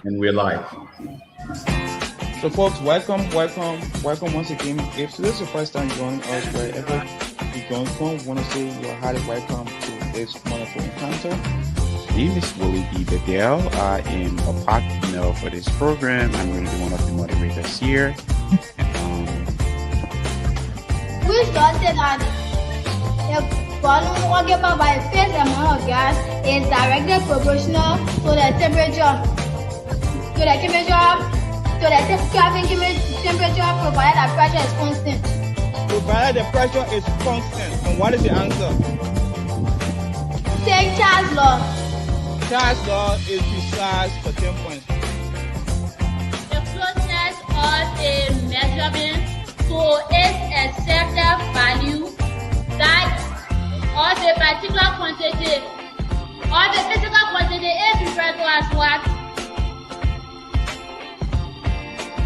And we're live. So, folks, welcome once again. If this is your first time joining us, wherever you're going from, want to say you're highly welcome to this wonderful encounter. My name is Willie B. Bedell. I am a partner for this program. I'm going to be one of the moderators here. We started that the volume occupied by a fixed amount of gas is directly proportional to the temperature provided that pressure is constant. Provided the pressure is constant. And what is the answer? Take Charles' law. Charles' law is precise for 10 points. The closeness of a measurement to its accepted value that of a particular quantity or the physical quantity is referred to as what?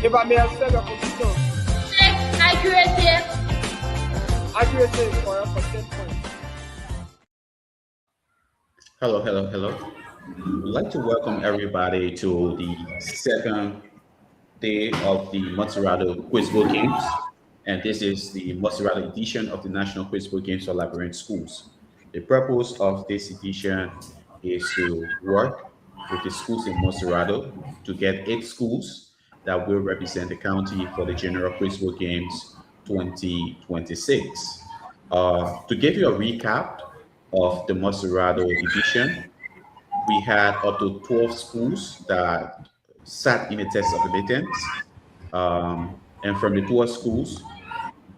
If I may have said a position. Accuracy. Accuracy is for 10 points. Hello. We'd like to welcome everybody to the second day of the Montserrado Quizbook Games. And this is the Montserrado edition of the National Quizbook Games for Labyrinth Schools. The purpose of this edition is to work with the schools in Montserrado to get 8 schools that will represent the county for the General Quizbook Games 2026. To give you a recap of the Montserrado edition, we had up to 12 schools that sat in the test of the latents. And from the 12 schools,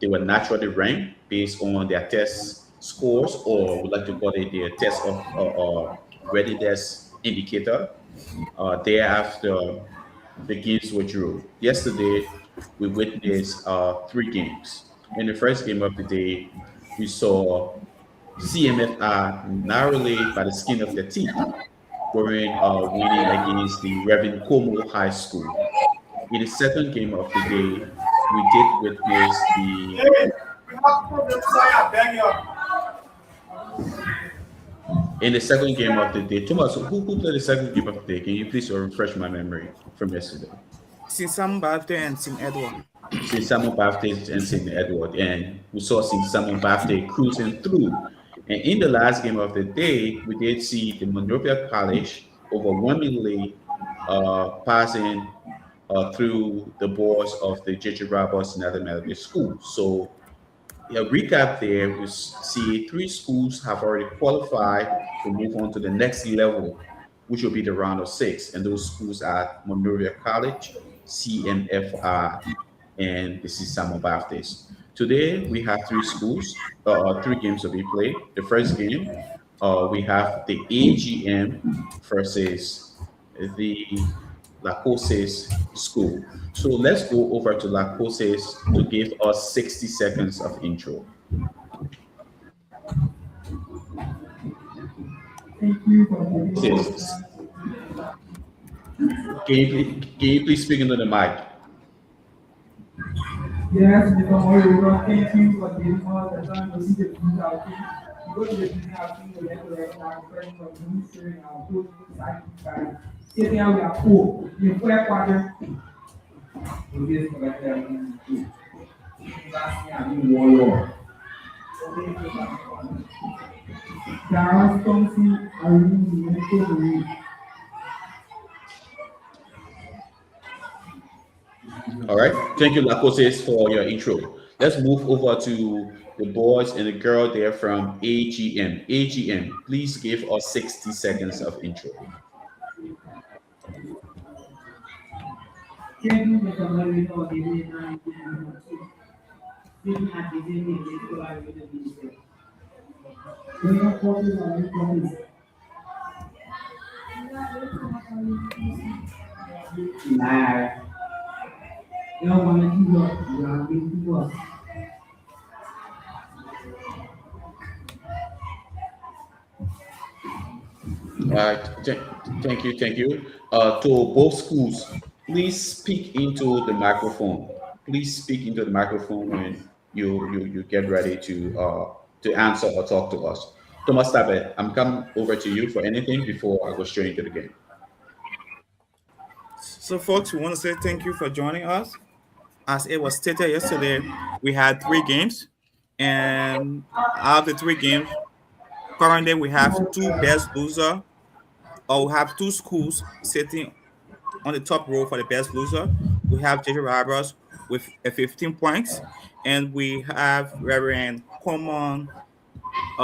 they were naturally ranked based on their test scores, or we like to call it their test of readiness indicator. Thereafter, the games were drew. Yesterday, we witnessed 3 games. In the first game of the day, we saw CMFR narrowly by the skin of their teeth, winning against the Reverend Como High School. In the second game of the day, we did witness in the second game of the day. Thomas, who played the second game of the day? Can you please refresh my memory from yesterday? Saint Baptiste and St. Edward. Saint Baptiste and St. Edward. And we saw St. Baptiste cruising through. And in the last game of the day, we did see the Monrovia College overwhelmingly passing through the boards of the J.J. Roberts and other Methodist schools. So a recap there, we see 3 schools have already qualified to move on to the next level, which will be the round of 6. And those schools are Monrovia College, CMFR, and the Saint Baptiste. Today, we have 3 schools, 3 games to be played. The first game, we have the AGM versus the Licosess school. So let's go over to Licosess to give us 60 seconds of intro. Thank you for the Can you please speak into the mic? Yes, thank you for giving us the time to see the food out. Go to the business out, you let the rest of our friends from sharing our food side by sitting out our food. You put a quarter. We just collect that food. That's the warlord. Charles Thompson, I really All right. Thank you, Licosess, for your intro. Let's move over to the boys and the girl there from AGM. AGM, please give us 60 seconds of intro. Thank you. To both schools, please speak into the microphone. Please speak into the microphone when you get ready to answer or talk to us. Thomas Tabet, I'm coming over to you for anything before I go straight into the game. So, folks, we want to say thank you for joining us. As it was stated yesterday, we had 3 games, and out of the 3 games, currently we have 2 best loser, or we have 2 schools sitting on the top row for the best loser. We have JJ Roberts with a 15 points, and we have Reverend Common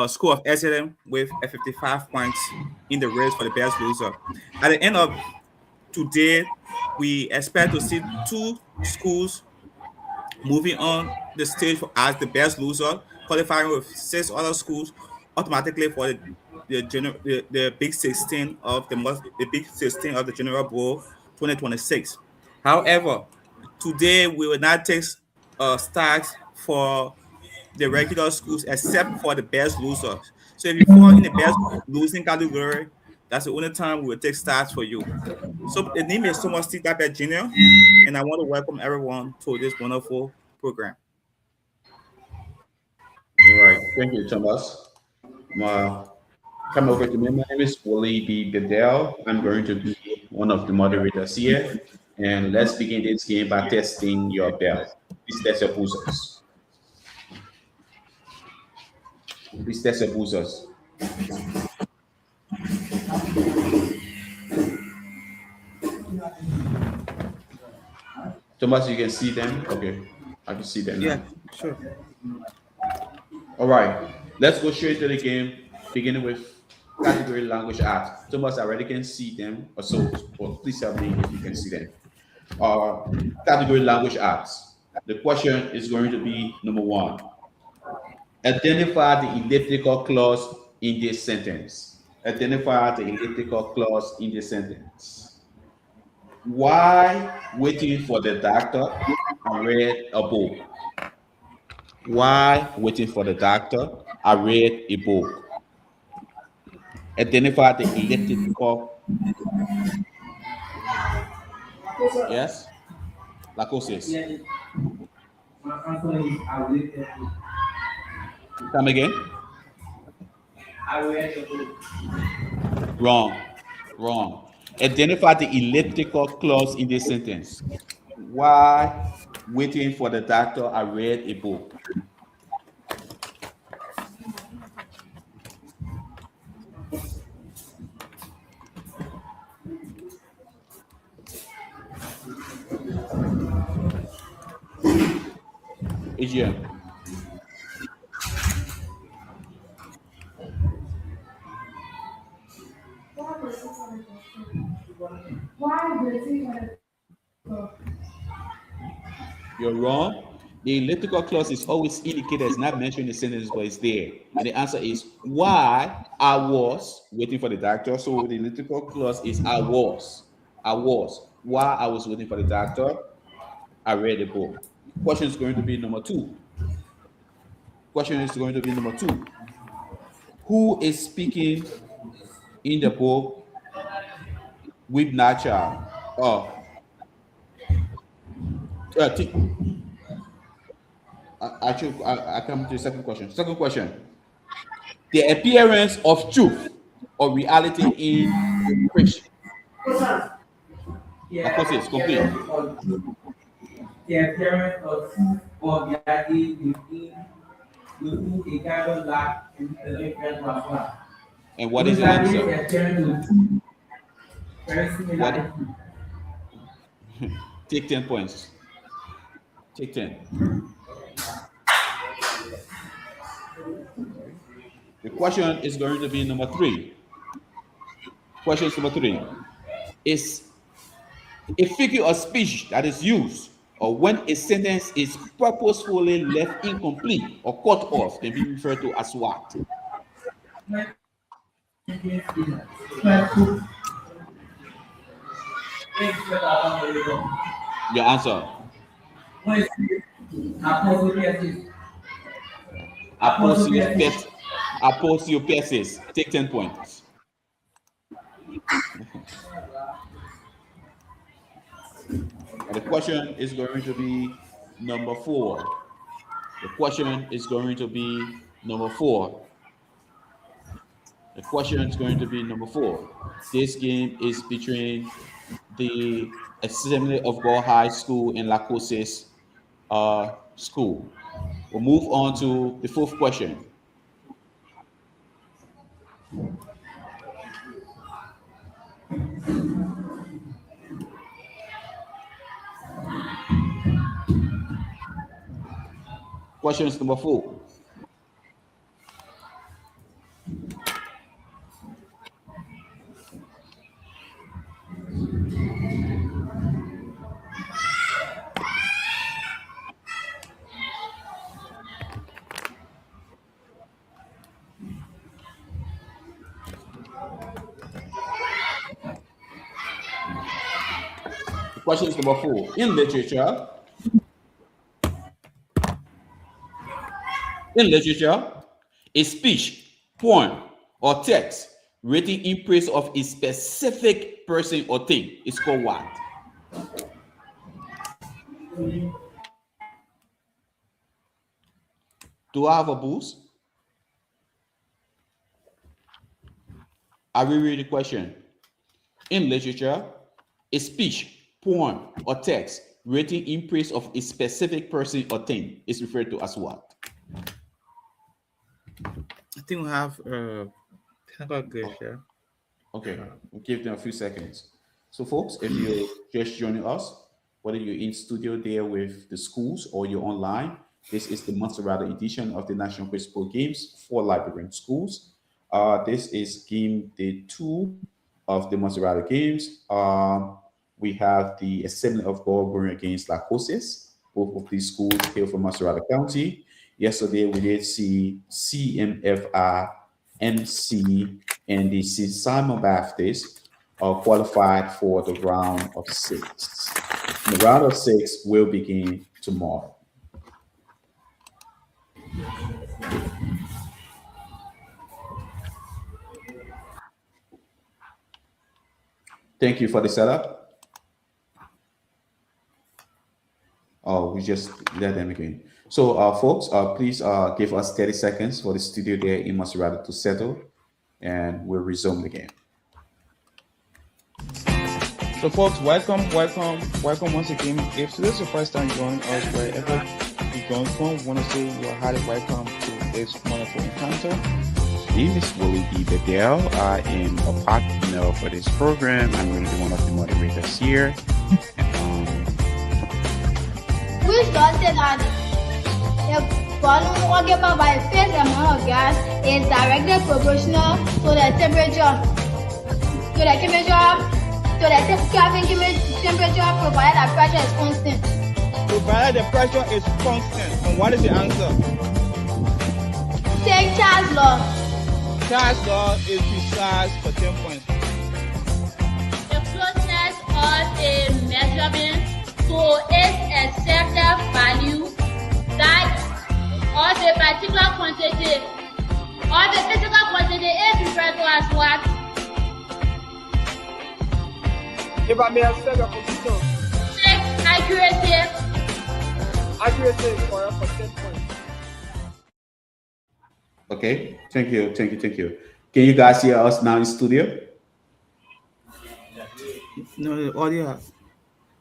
School of Excellence with a 55 points in the race for the best loser. At the end of today, we expect to see 2 schools moving on the stage as the best loser, qualifying with 6 other schools automatically for the Big 16 of the Big 16 of the General Bowl 2026. However, today we will not take start for the regular schools except for the best losers. So if you fall in the best losing category, that's the only time we will take starts for you. So the name is Thomas T. Tapper Jr., and I want to welcome everyone to this wonderful program. All right. Thank you, Thomas. Come over to me. My name is Wally B. Bedell. I'm going to be one of the moderators here. And let's begin this game by testing your bell. Please test your boozers. Please test your boozers. Thomas, you can see them? Okay. I can see them now. Yeah, sure. All right. Let's go straight to the game, beginning with category language arts. Thomas, I already can see them. So please tell me if you can see them. Category language arts. The question is going to be number 1. Identify the elliptical clause in this sentence. Identify the elliptical clause in this sentence. Why waiting for the doctor? I read a book. Why waiting for the doctor? I read a book. Identify the elliptical. Yes? Licosess. Come again? Wrong. Wrong. Identify the elliptical clause in this sentence. Why waiting for the doctor? I read a book. Adrian. You're wrong. The elliptical clause is always indicated as not mentioned in the sentence, but it's there. And the answer is why I was waiting for the doctor. So the elliptical clause is I was. I was. Why I was waiting for the doctor, I read the book. Question is going to be number 2. Question is going to be number 2. Who is speaking in the book with Nacha? I come to the second question. Second question. The appearance of truth or reality in fiction. Of course, it's complete. The appearance of truth or reality within a gathered light in the different one. And what is the answer? Very similar. Take 10 points. Take 10. The question is going to be number 3. Question is number 3. Is a figure of speech that is used or when a sentence is purposefully left incomplete or cut off can be referred to as what? Your answer. Aposiopesis. Take 10 points. And the question is going to be number 4. The question is going to be number 4. The question is going to be number 4. This game is between the Assembly of God High School and Licosess School. We'll move on to the 4th question. Question is number 4. The question is number 4. In literature, a speech, poem, or text written in praise of a specific person or thing is called what? Do I have a boost? I will read the question. In literature, a speech, poem, or text written in praise of a specific person or thing is referred to as what? I think we have technical glitch here. Okay, we'll give them a few seconds. So, folks, if you're just joining us, whether you're in studio there with the schools or you're online, this is the Montserrado edition of the National Baseball Games for Liberian schools. This is game day 2 of the Montserrado Games. We have the Assembly of God going against Licosess. Both of these schools hail from Montserrado County. Yesterday, we did see CMFI, MC, and the Simon Baptist qualified for the round of 6. The round of 6 will begin tomorrow. Thank you for the setup. Oh, we just let them again. So, folks, please give us 30 seconds for the studio there in Montserrado to settle, and we'll resume the game. So, folks, welcome once again. If this is your first time joining us, wherever you're going from, we want to say you are highly welcome to this wonderful encounter. My name is Willie B. Bedell. I am a partner for this program. I'm going to be one of the moderators here. Which does say that the volume occupied by a fixed amount of gas is directly proportional to the temperature provided that pressure is constant. Provided the pressure is constant. And what is the answer? Take Charles' law. Charles' law is precise for 10 points. The closeness of a measurement to its accepted value that of a particular quantity or the physical quantity is referred to as what? If I may accept your position. Accuracy. Accuracy is correct for 10 points. Okay, thank you. Can you guys hear us now in studio? No, the audio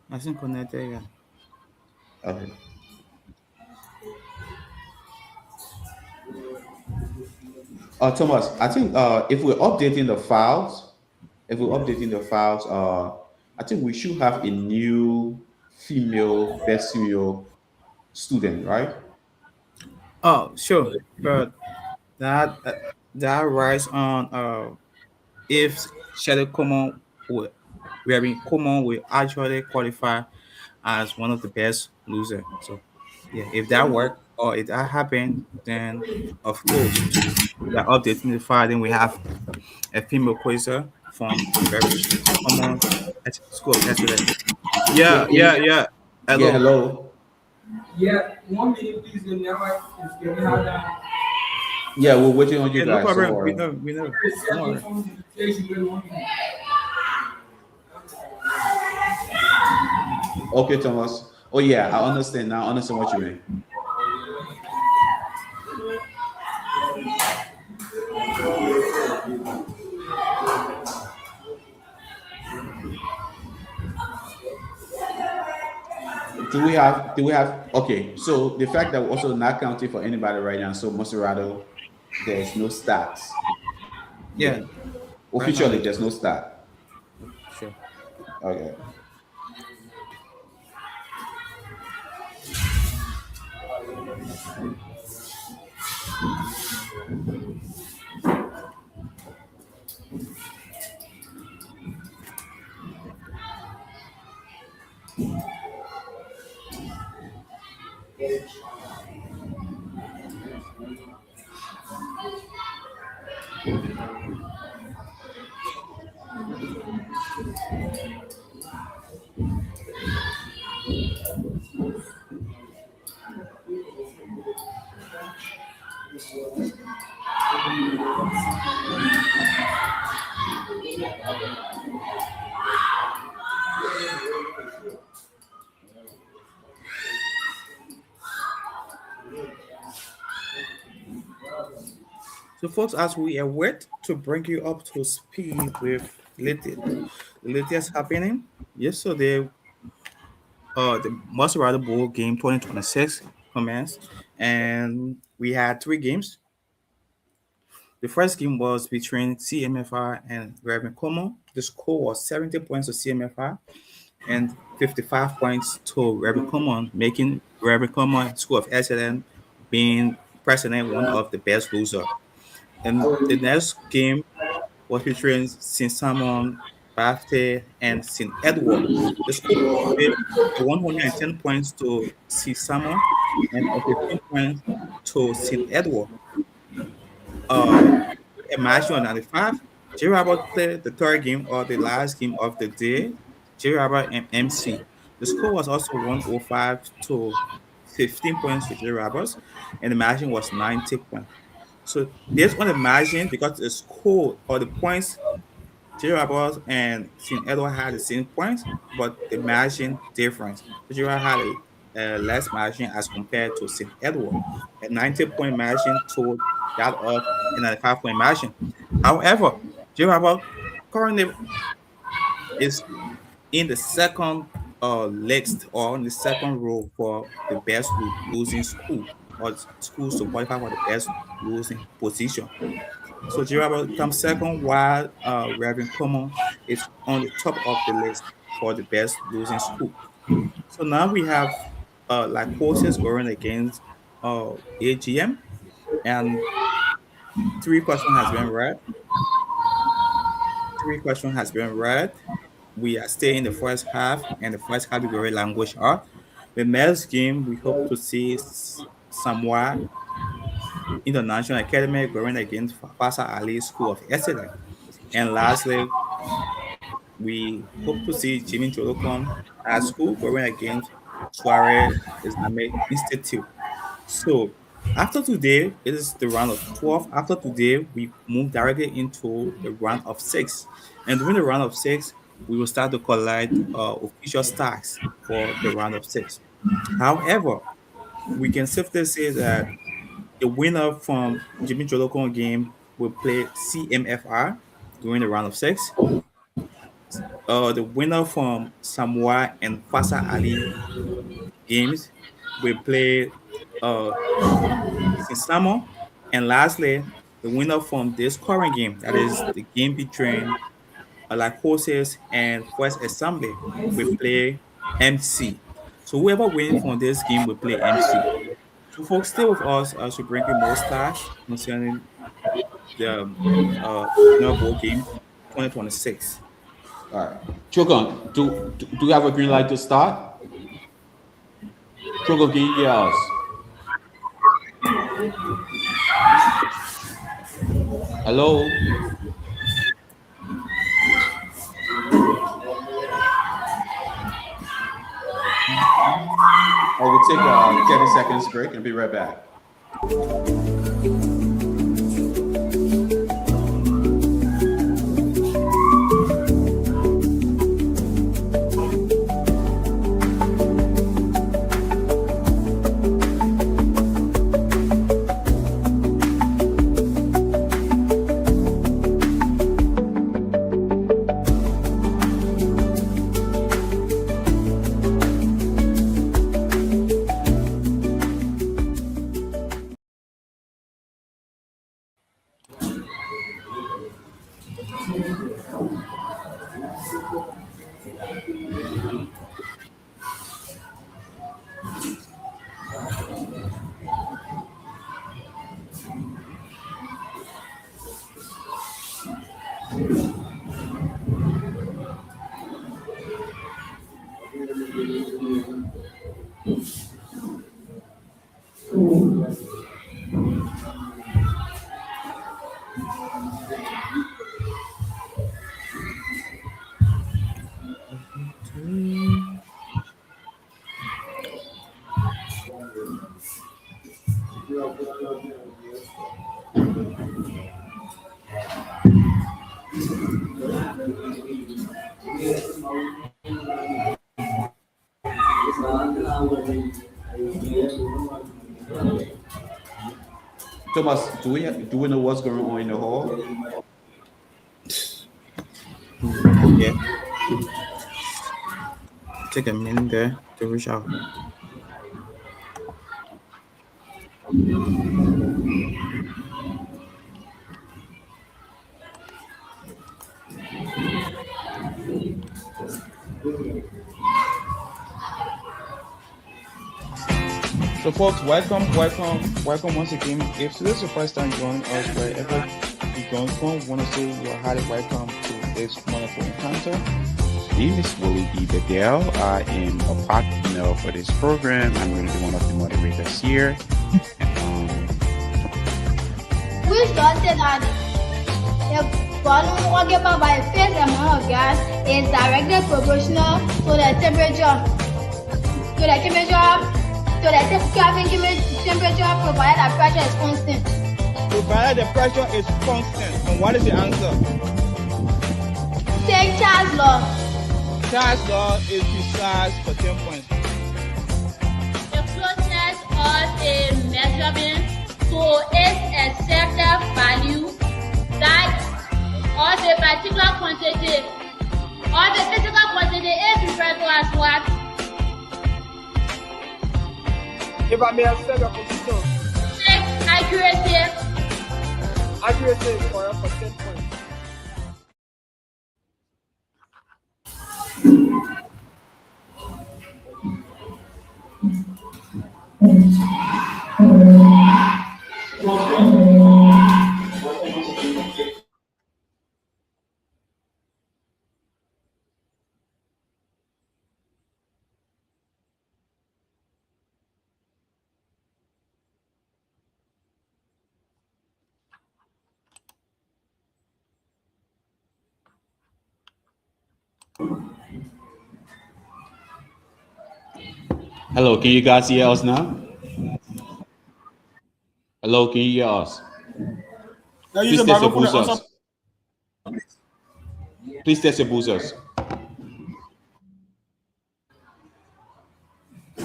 hasn't connected yet. Okay. Thomas, I think if we're updating the files, I think we should have a new best female student, right? Oh, sure, but that rise on if Shadow Common will actually qualify as one of the best loser. So yeah, if that worked or if that happened, then of course we are updating the file. Then we have a female quasar from very common school of excellence. Yeah. Yeah, Hello. hello. Yeah, 1 minute, please. The network is getting hard down. Yeah, we're waiting on you Yeah, guys. no problem. Don't worry. We know. It's Don't worry. on the invitation, wait 1 minute. Okay, Thomas. Oh yeah, I understand now. I understand what you mean. Do we have okay, so the fact that we're also not counting for anybody right now, so Montserrado, there's no stats Yeah, yet. right now Officially, there's there's no stat. sure. Okay. So, folks, as we await to bring you up to speed with the latest happening, yesterday, the Montserrado Bowl game 2026 commenced, and we had three games. The first game was between CMFR and Reverend Como. The score was 70 points to CMFR and 55 points to Reverend Como, making Reverend Como School of Excellence being president one of the best loser. And the next game was featuring St. Simon, Bafte, and St. Edward. The score was 110 points to St. Simon and 15 points to St. Edward. Uh, a match 195. J. Robert played the third game or the last game of the day. J. Robert and MC. The score was also 105 to 15 points to J. Roberts, and the margin was 90 points. So this on the margin because the score or the points J. Roberts and St. Edward had the same points, but the margin difference. J. Robert had a less margin as compared to St. Edward, a 90-point margin to that of a 95-point margin. However, J. Robert currently is in the second list or in the second row for the best losing school or schools to qualify for the best losing position. So Jiraba comes second, while Reverend Common is on the top of the list for the best losing school. So now we have like horses going against AGM, and three question has been read. Three question has been read. We are still in the first half, and the first category language art. The next game we hope to see Samoa International Academy going against Fasa Ali School of Excellence. And lastly, we hope to see Jimmy Jolokon at school going against Suarez Islamic Institute. So after today, it is the round of 12. After today, we move directly into the round of 6. And during the round of 6, we will start to collect official stacks for the round of 6. However, we can safely say that the winner from Jimmy Jolokon game will play CMFR during the round of 6. The winner from Samoa and Fasa Ali games will play uh, Sinsamo. And lastly, the winner from this current game, that is the game between like horses and First Assembly, will play MC. So whoever wins from this game will play MC. So folks, stay with us as we bring you more stats concerning the National Bowl Games 2026. All right. Chogon, do you have a green light to start? Chogon, can you hear us? Hello? I will take a 30 seconds break and be right back. Thomas, do we know what's going on in the hall? Yeah. Take a minute there to reach out. So, folks, welcome once again. If this is your first time joining us, wherever you're going from, want to say you're highly welcome to this wonderful encounter. My name is Willie B. Bedell. I am a partner for this program. I'm going to be one of the moderators here. We started that the volume occupied by a fixed amount of gas is directly proportional to the temperature provided that pressure is constant. Provided the pressure is constant. And what is the answer? Take Charles' law. Charles' law is precise for 10 points. The closeness of a measurement to its accepted value that of a particular quantity or the physical quantity is referred to as what? If I may accept your position, Check accuracy. accuracy is correct for 10 points. Hello, can you guys hear us now? Hello, can you hear us? Please test your boosters. Please test your boosters.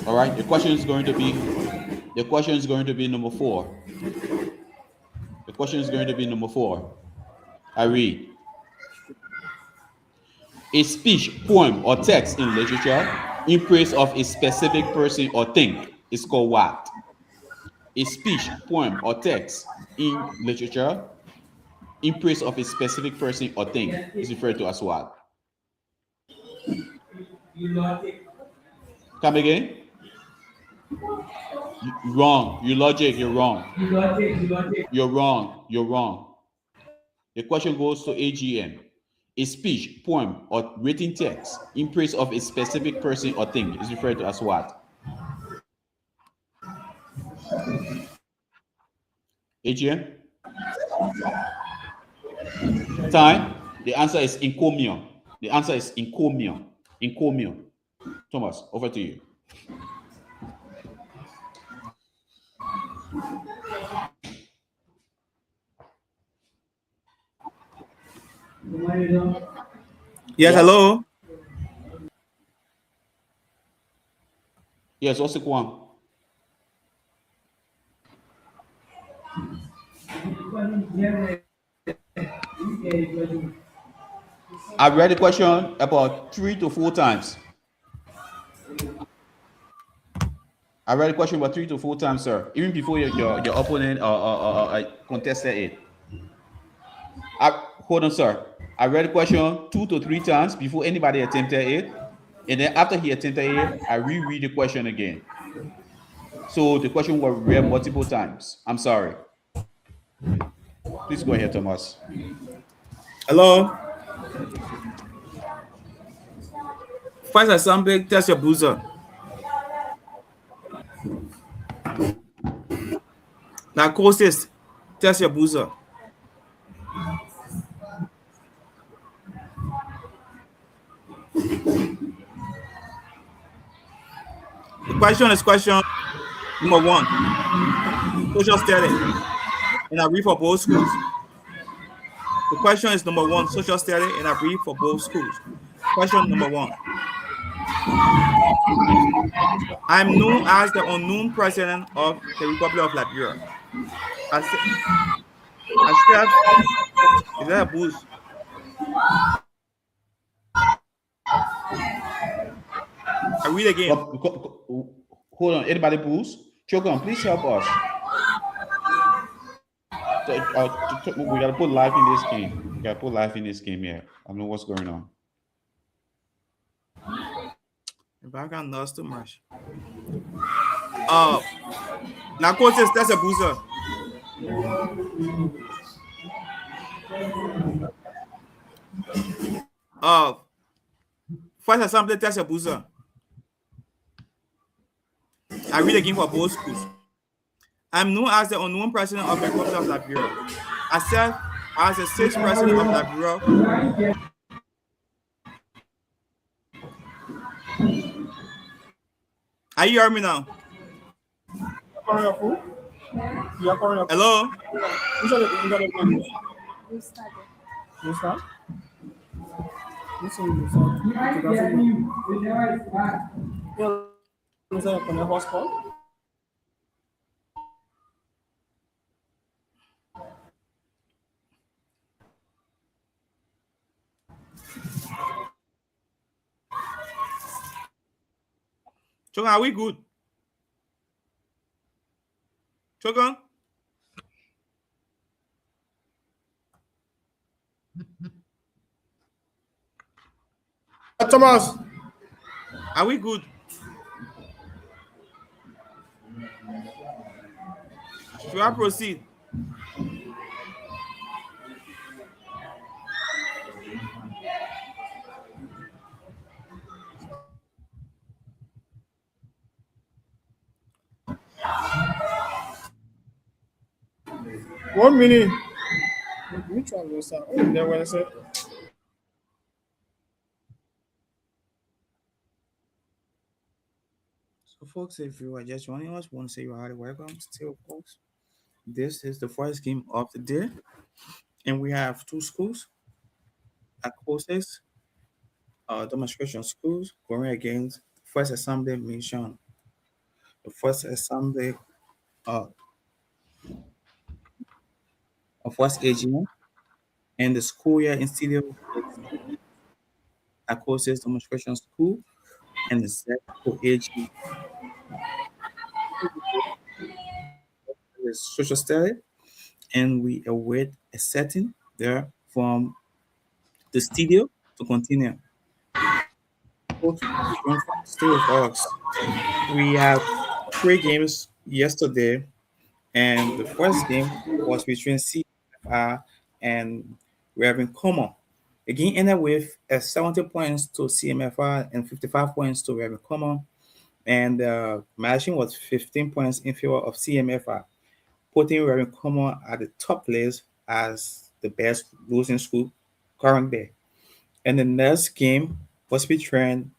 All right, the question is going to be number 4. The question is going to be number 4. I read. A speech, poem, or text in literature in praise of a specific person or thing is called what? A speech, poem, or text in literature in praise of a specific person or thing is referred to as what? Come again? Wrong. You're logic. You're wrong. You're wrong. You're wrong. The question goes to AGM. A speech, poem, or written text in praise of a specific person or thing is referred to as what? AGM? Time? The answer is encomium. The answer is encomium. Encomium. Thomas, over to you. Yes, hello. Yes, what's the one? I read the question about 3 to 4 times. I read the question about 3 to 4 times, sir. Even before your opponent contested it. Hold on, sir. I read the question 2 to 3 times before anybody attempted it. And then after he attempted it, I reread the question again. So the question was read multiple times. I'm sorry. Please go ahead, Thomas. Hello. First assembly, test your booster. Licosess, test your booster. The question is question number 1. Social study. And I read for both schools. The question is number one, social study, and I read for both schools. Question number one. I'm known as the unknown president of the Republic of Liberia. I said, I said, is that a boost? I read again. Hold on, anybody boost? Chogon, please help us. We gotta put life in this game. We gotta put life in this game here. I don't know what's going on. The background noise too much. Licosess, that's a booster. First assembly, that's a booster. I read again for both schools. I'm known as the unknown president of the Republic of Liberia. I serve as the sixth president of Liberia. Are you hearing me now? Hello? Chogan, are we good? Chogan? Thomas, are we good? Should I proceed? One minute. Which one was that? Oh, there when I said. So, folks, if you are just joining us, want to say you're highly welcome. Still, folks, this is the first game of the day, and we have two schools, Licosess, demonstration schools, going against First Assembly Mission. The First Assembly of First AGM, and the school year institute is Licosess demonstration school, and the Zepco AG is social study, and we await a setting there from the studio to continue. Folks, if you want to stay with us, we have three games yesterday, and the first game was between CFR and Reverend Common. The game ended with 70 points to CMFR and 55 points to Reverend Common, and the matching was 15 points in favor of CMFR, putting Reverend Common at the top place as the best losing school currently. And the next game was between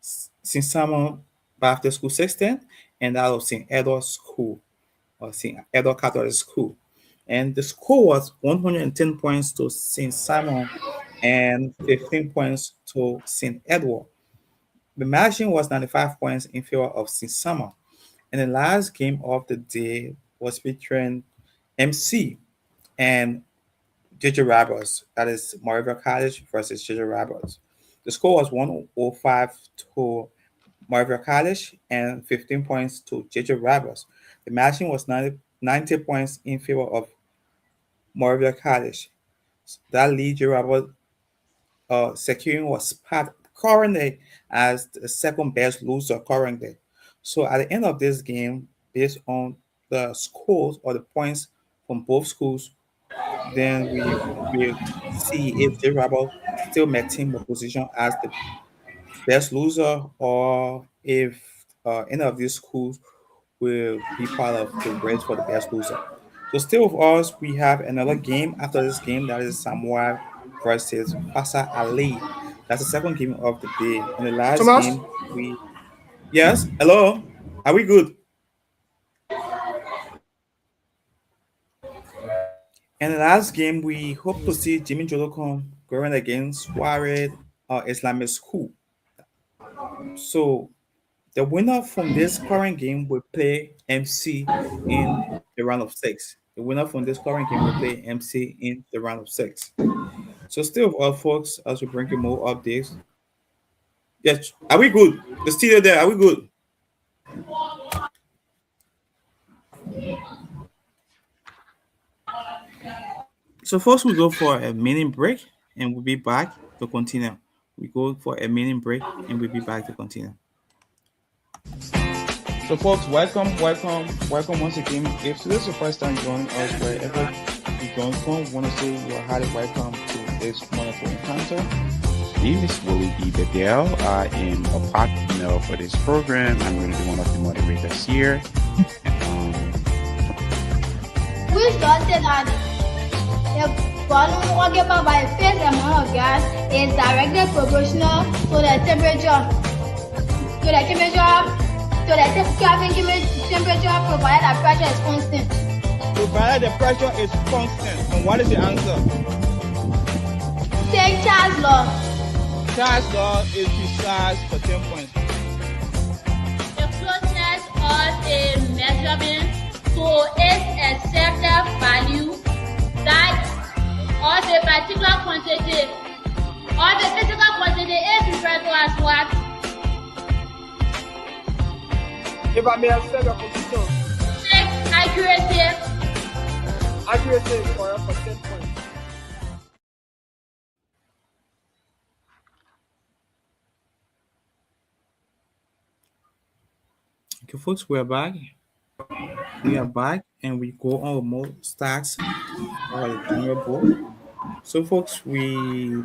St. Simon Baptist School 16 and that of St. Edward School or St. Edward Catholic School. And the score was 110 points to St. Simon and 15 points to St. Edward. The margin was 95 points in favor of St. Simon. And the last game of the day was between MC and JJ Roberts, that is Montserrado College versus JJ Roberts. The score was 105 to Montserrado College and 15 points to JJ Roberts. The matching was 90 points in favor of Montserrado College. That lead JJ Roberts securing was part currently as the second best loser currently. So at the end of this game, based on the scores or the points from both schools, then we will see if J Rebel still maintain the position as the best loser or if any of these schools will be part of the race for the best loser. So still with us, we have another game after this game that is Samoa versus Fasa Ali. That's the second game of the day. And the last Thomas? game yes, hello, are we good? In the last game, we hope to see Jimmy Jolocom going against Suarez Islamic School. So the winner from this current game will play MC in the round of 6. The winner from this current game will play MC in the round of 6. So still with all folks, as we bring you more updates. Yes, are we good? The studio there, are we good? So first we go for a minute break and we'll be back to continue. We go for a minute break and we'll be back to continue. So, folks, welcome once again. If this is your first time joining us, wherever you're going from, we want to say you are highly welcome to this wonderful encounter. My name is Willie B. Bedell. I am a partner for this program. I'm going to be one of the moderators here. Which does say that the volume occupied by a fixed amount of gas is directly proportional to the temperature provided that pressure is constant. Provided the pressure is constant. And what is the answer? Take Charles' law. Charles' law is precise for 10 points. The closeness of a measurement to its accepted value that of a particular quantity or the physical quantity is referred to as what? If I may accept your position, Accuracy. accuracy is correct for 10 points. Okay, folks, we're back. We are back and we go on with more stats or the junior board. So, folks, we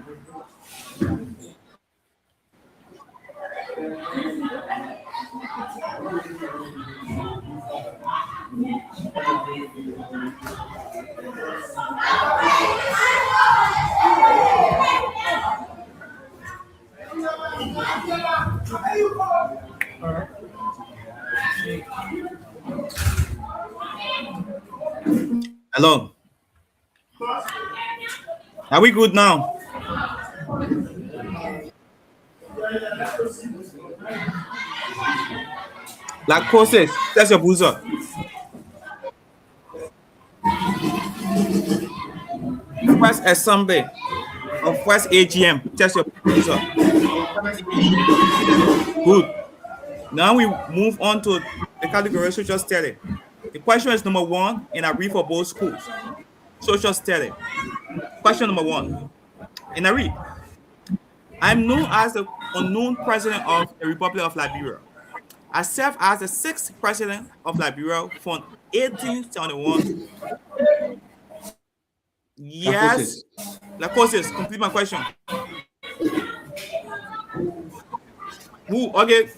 hello. Are we good now? Licosess, that's your boozer. First assembly of first AGM, that's your boozer. Good. Now we move on to the category social study. The question is number 1, and I read for both schools. Social study. Question number 1. And I read, I'm known as the unknown president of the Republic of Liberia. I served as the 6th president of Liberia from 1871. Yes. Licosess, complete my question. Who? Okay.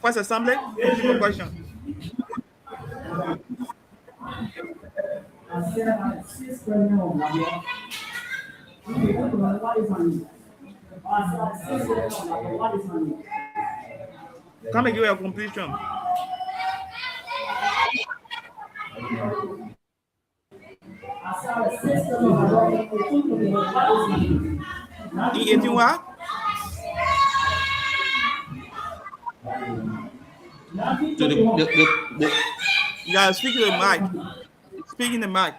First assembly, complete my question. Come and give your completion. In 18 what? So You gotta speak to the mic. Speak in the mic.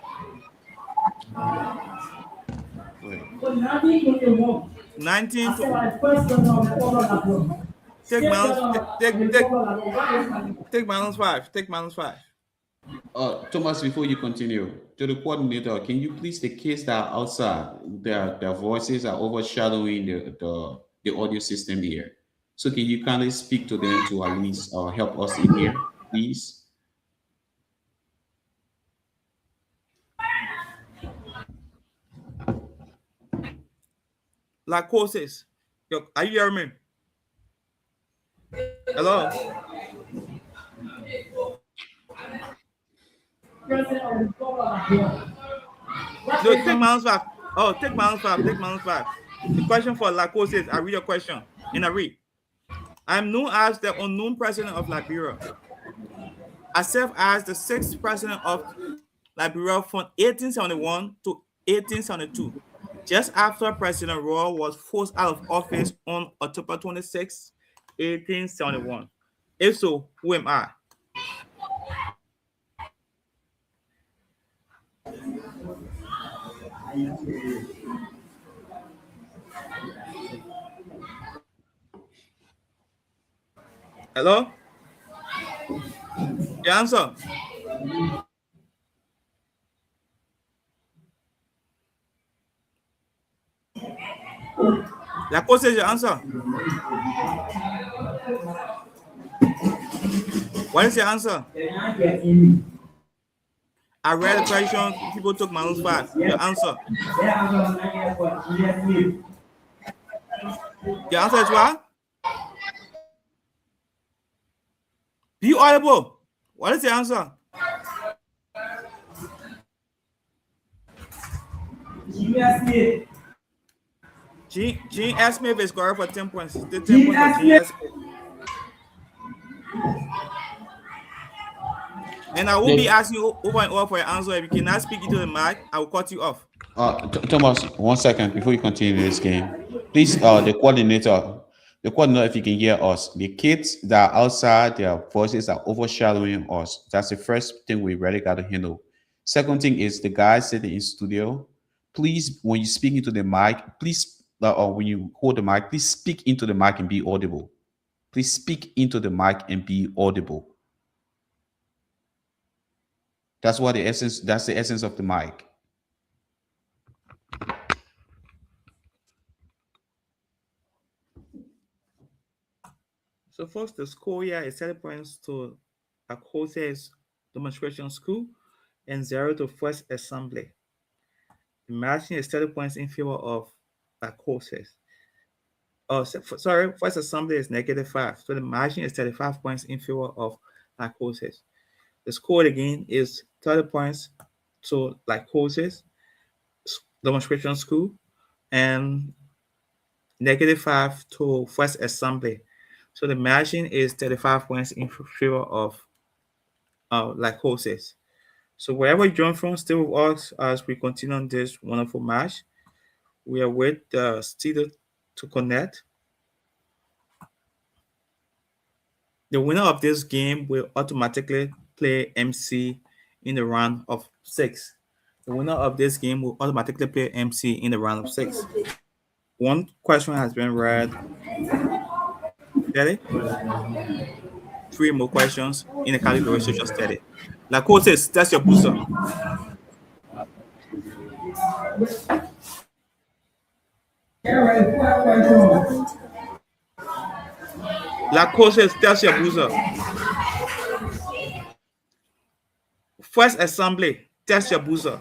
19 to take minus 5. Take minus 5. Thomas, before you continue, to the coordinator, can you please, the kids that are outside, their voices are overshadowing the audio system here. So can you kindly speak to them to at least help us in here, please? Licosess, are you hearing me? Hello? No, take minus 5. Oh, take minus 5. Take minus 5. The question for Licosess, I read your question. And I read, I'm known as the unknown president of Liberia. I served as the 6th president of Liberia from 1871 to 1872, just after President Roy was forced out of office on October 26, 1871. If so, who am I? Hello? Your answer? Licosess is your answer. What is your answer? I read the question. People took minus 5. Your answer. Your answer is what? Be audible. What is the answer? Gene S. Smith is correct for 10 points. Still 10 points for Gene S. Smith. And I will be asking you over and over for your answer. If you cannot speak into the mic, I will cut you off. Thomas, 1 second before you continue this game. Please, the coordinator, if you can hear us, the kids that are outside, their voices are overshadowing us. That's the first thing we really got to handle. Second thing is the guys sitting in studio. Please, when you speak into the mic, please, or when you hold the mic, please speak into the mic and be audible. Please speak into the mic and be audible. That's what the essence. That's the essence of the mic. So first, the score here is 30 points to Licosess Demonstration School and 0 to First Assembly. The margin is 30 points in favor of Licosess. First Assembly is -5. So the margin is 35 points in favor of Licosess. The score again is 30 points to Licosess Demonstration School and -5 to First Assembly. So the margin is 35 points in favor of Licosess. So wherever you join from, stay with us as we continue on this wonderful match. We are with the studio to connect. The winner of this game will automatically play MC in the round of 6. The winner of this game will automatically play MC in the round of 6. One question has been read. Steady. 3 more questions in the category social study. Licosess, that's your booster. Licosess, that's your booster. First Assembly, that's your booster.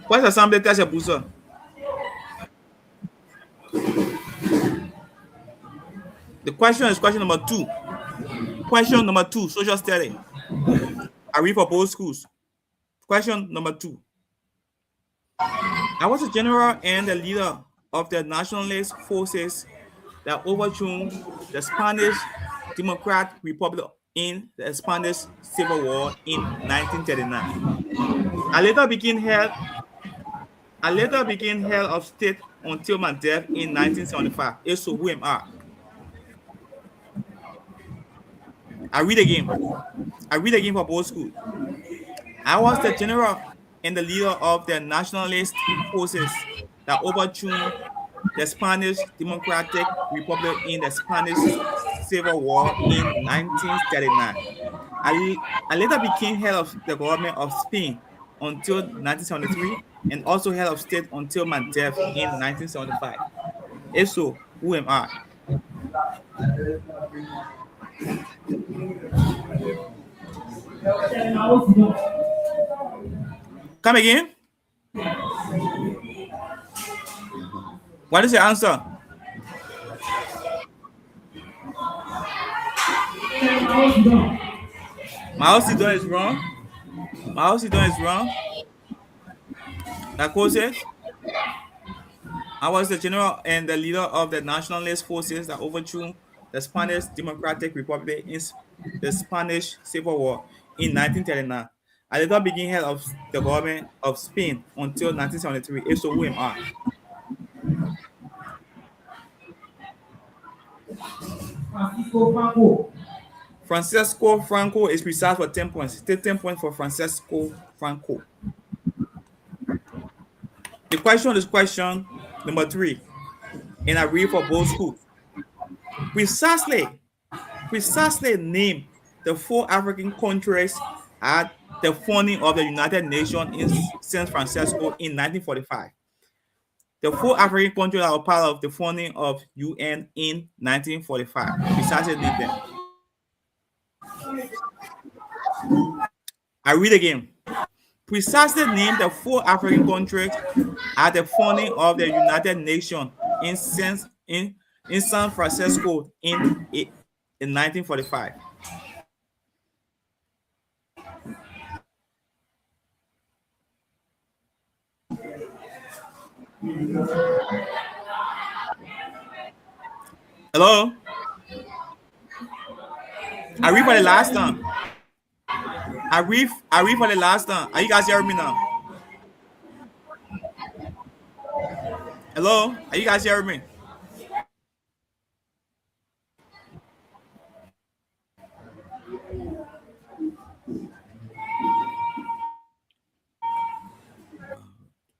First Assembly, that's your booster. The question is question number 2. Question number 2, social study. I read for both schools. Question number 2. I was a general and the leader of the nationalist forces that overthrew the Spanish Democratic Republic in the Spanish Civil War in 1939. I later became head of state until my death in 1975. If so, who am I? I read again for both schools. I was the general and the leader of the nationalist forces that overthrew the Spanish Democratic Republic in the Spanish Civil War in 1939. I later became head of the government of Spain until 1973 and also head of state until my death in 1975. If so, who am I? Come again? What is your answer? Mao Zedong is wrong. Mao Zedong is wrong. Licosess. I was the general and the leader of the nationalist forces that overthrew the Spanish Democratic Republic in the Spanish Civil War in 1939. I later became head of the government of Spain until 1973. If so, who am I? Francisco Franco. Francisco Franco is precise for 10 points. Take 10 points for Francisco Franco. The question is question number 3, and I read for both schools. Precisely name the 4 African countries at the founding of the United Nations in San Francisco in 1945. The 4 African countries that were part of the founding of UN in 1945. Precisely name them. I read again. Precisely name the 4 African countries at the founding of the United Nations in San Francisco in 1945. Hello? I read for the last time. I read for the last time. Are you guys hearing me now? Hello? Are you guys hearing me?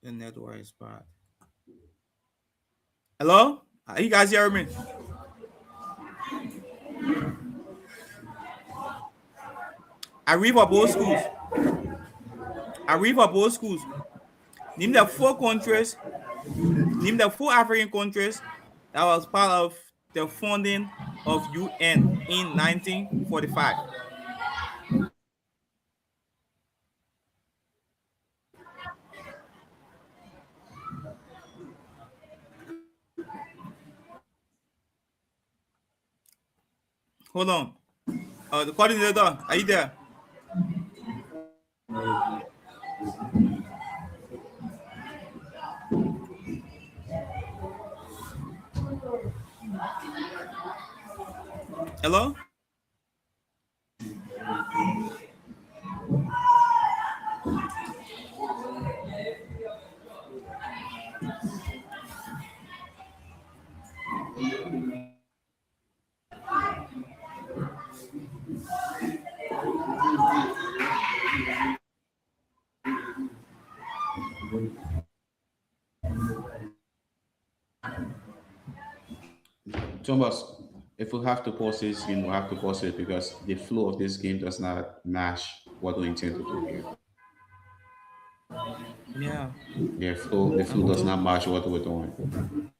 The network is bad. Hello? Are you guys hearing me? I read for both schools. Name the 4 countries. Name the 4 African countries that was part of the founding of UN in 1945. Hold on. The coordinator, are you there? Hello? Thomas, if we have to pause this game, we'll have to pause it because the flow of this game does not match what we intend to do here. Yeah. The flow does not match what we're doing.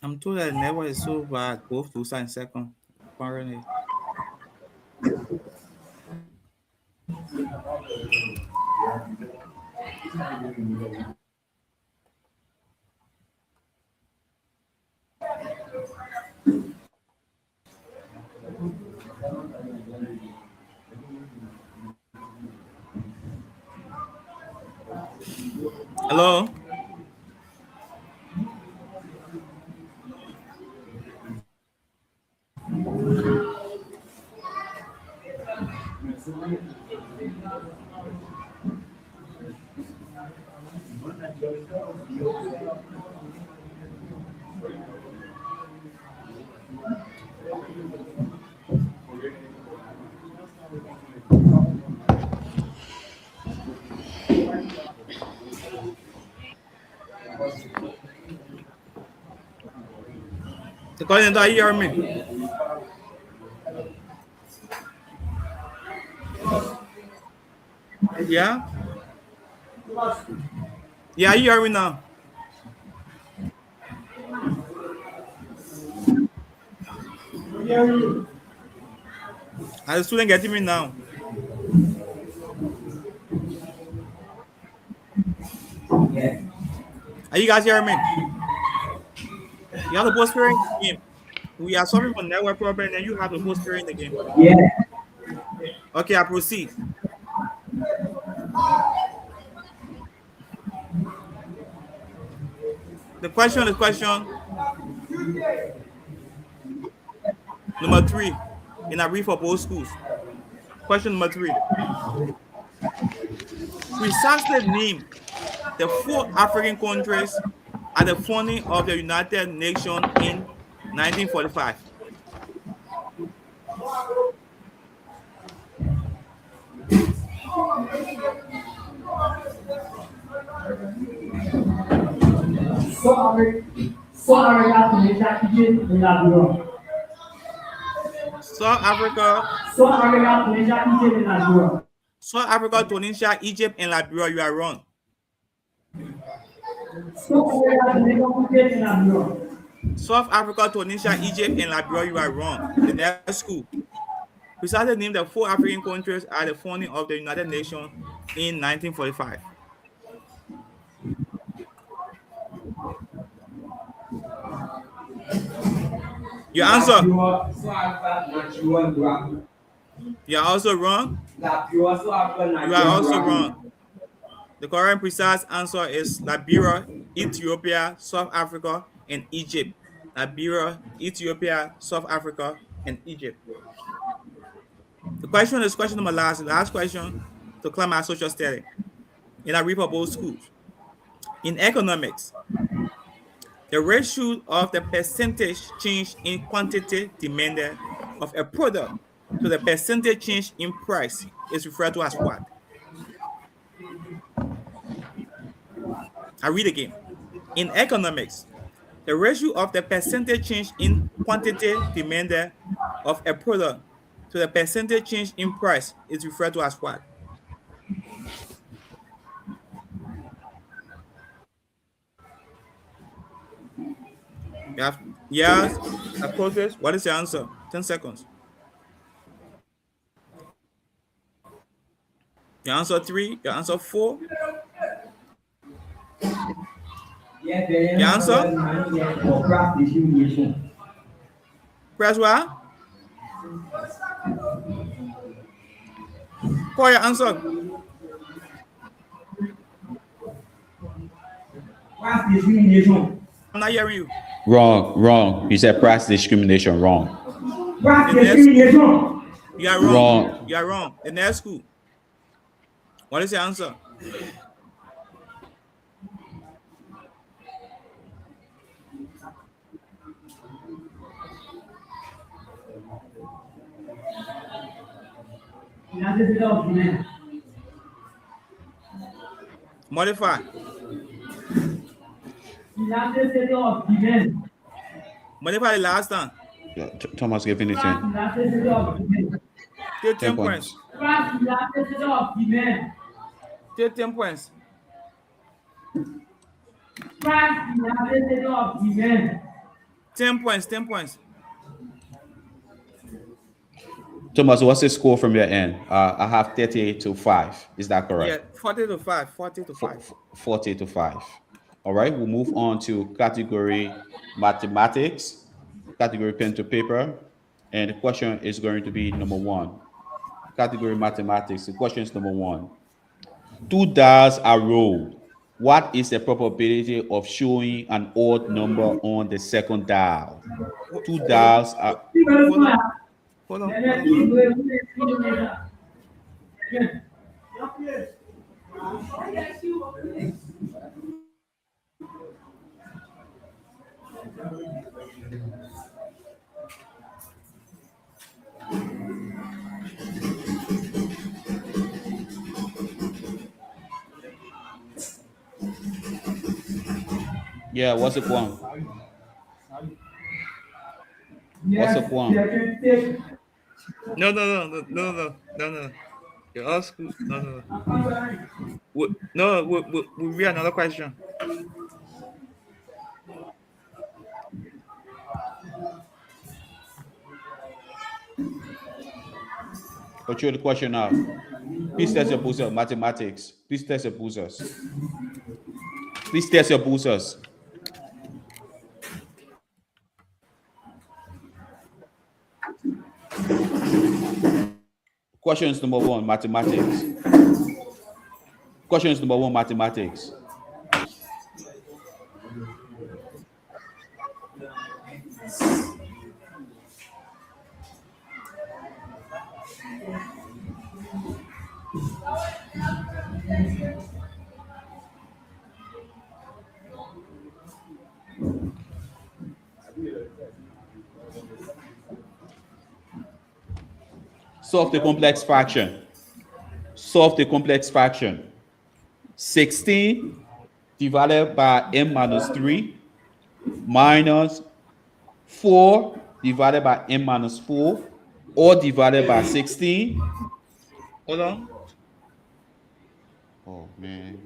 I'm told that the network is so bad, both first and second. Apparently. Hello? The coordinator, are you hearing me? Yeah? Yeah, are you hearing me now? Are the student getting me now? Are you guys hearing me? You have to post in the game. We are solving for network problem, and you have to post in the game. Yeah. Okay, I proceed. The question is question number 3. And I read for both schools. Question number 3. Precisely name the 4 African countries at the founding of the United Nations in 1945. South Africa, Tunisia, Egypt, and Liberia. South Africa, South Africa, Tunisia, Egypt, and Liberia. South Africa, Tunisia, Egypt, and Liberia. You are wrong. South Africa, Tunisia, Egypt, and Liberia. South Africa, Tunisia, Egypt, and Liberia. You are wrong. The next school. Precisely name the 4 African countries at the founding of the United Nations in 1945. Your answer. You are also wrong. You are also wrong. The correct precise answer is Liberia, Ethiopia, South Africa, and Egypt. Liberia, Ethiopia, South Africa, and Egypt. The question is question number last question to climb our social study. And I read for both schools. In economics, the ratio of the percentage change in quantity demanded of a product to the percentage change in price is referred to as what? I read again. In economics, the ratio of the percentage change in quantity demanded of a product to the percentage change in price is referred to as what? Yes, Licosess. What is your answer? 10 seconds. Your answer 3, your answer 4. Your answer? Press what? Call your answer. I'm not hearing you. Wrong. You said price discrimination. Wrong. You are wrong. You are wrong. The next school. What is your answer? Modify. Modify the last time. Yeah, Thomas giving it 10. Still 10 points. Still 10 points. 10 points. 10 points. Thomas, what's the score from your end? I have 38 to 5. Is that correct? Yeah, 40 to 5. 40 to 5. 40 to 5. All right, we'll move on to category mathematics, category pen to paper. And the question is going to be number 1. Category mathematics. The question is number 1. 2 dials are rolled. What is the probability of showing an odd number on the second dial? 2 dials are. Hold on. Yeah, what's the point? What's the point? No. You're all school. No. We'll read another question. But you're the question now. Please test your boosters. Mathematics. Please test your boosters. Please test your boosters. Questions number 1, mathematics. Questions number 1, mathematics. Solve the complex fraction. Solve the complex fraction. 16 divided by m minus 3 minus 4 divided by m minus 4 or divided by 16. Hold on. Oh, man.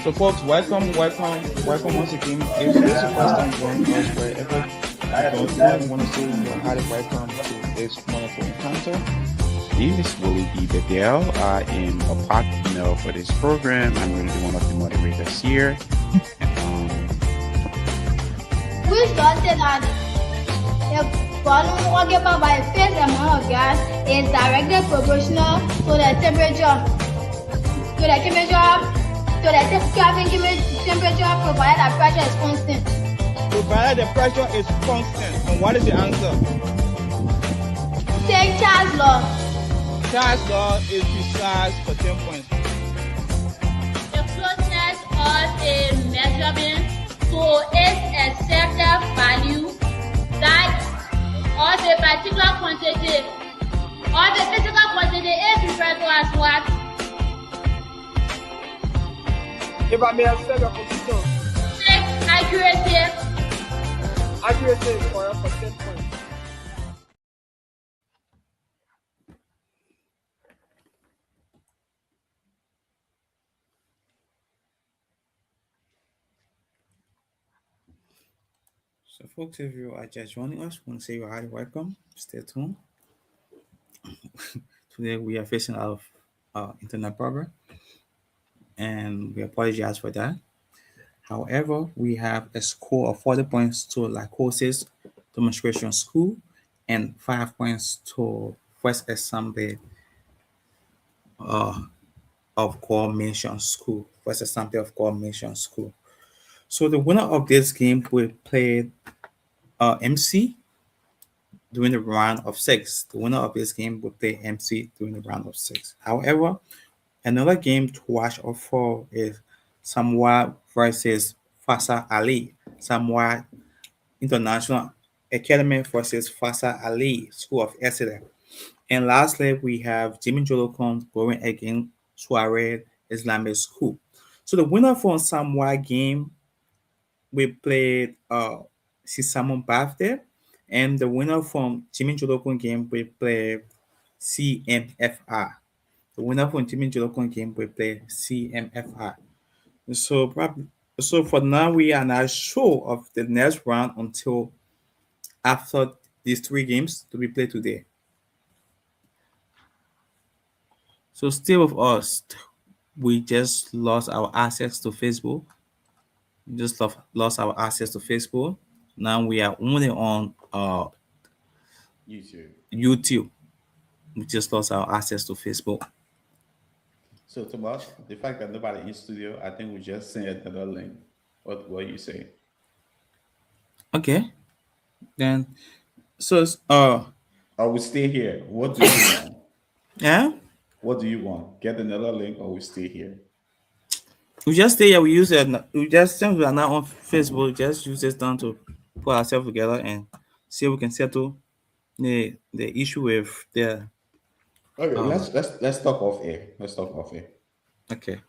So, folks, welcome once again. If this is your first time joining us, wherever you're going, we want to say you're highly welcome to this wonderful encounter. My name is Willie B. Bedell. I am a partner for this program. I'm going to be one of the moderators here. Which does say that the volume occupied by a fixed amount of gas is directly proportional to the temperature provided that pressure is constant. Provided the pressure is constant. And what is the answer? Take Charles' law. Charles' law is precise for 10 points. The closeness of a measurement to its accepted value that of a particular quantity or the physical quantity is referred to as what? If I may accept your position, Accuracy. accuracy is correct for 10 points. So, folks, if you are just joining us, we want to say you're highly welcome. Stay tuned. Today, we are facing a lot of internet problem, and we apologize for that. However, we have a score of 40 points to Licosess Demonstration School and 5 points to First Assembly of God Mission School. First Assembly of God Mission School. So the winner of this game will play MC during the round of 6. The winner of this game will play MC during the round of 6. However, another game to watch out for is Samoa versus Fasa Ali. Samoa International Academy versus Fasa Ali School of Excellence. And lastly, we have Jimmy Jolokon going against Suarez Islamic School. So the winner from Samoa game, we played Sisamon Bafte, and the winner from Jimmy Jolokon game, we played CMFR. The winner from Jimmy Jolokon game, we play CMFR. So for now, we are not sure of the next round until after these 3 games to be played today. So stay with us. We just lost our access to Facebook. Lost our access to Facebook. Now we are only on YouTube. We just lost our access to Facebook. So, Tomas, the fact that nobody in studio, I think we just send another link. What you say? Okay. Then Or we stay here. What do you want? yeah, What do you want? Get another link or we stay here? we just stay here. We use it. We just, since we are now on Facebook, just use this down to put ourselves together and see if we can settle the issue with the Okay, let's talk off air. Let's talk off air. okay.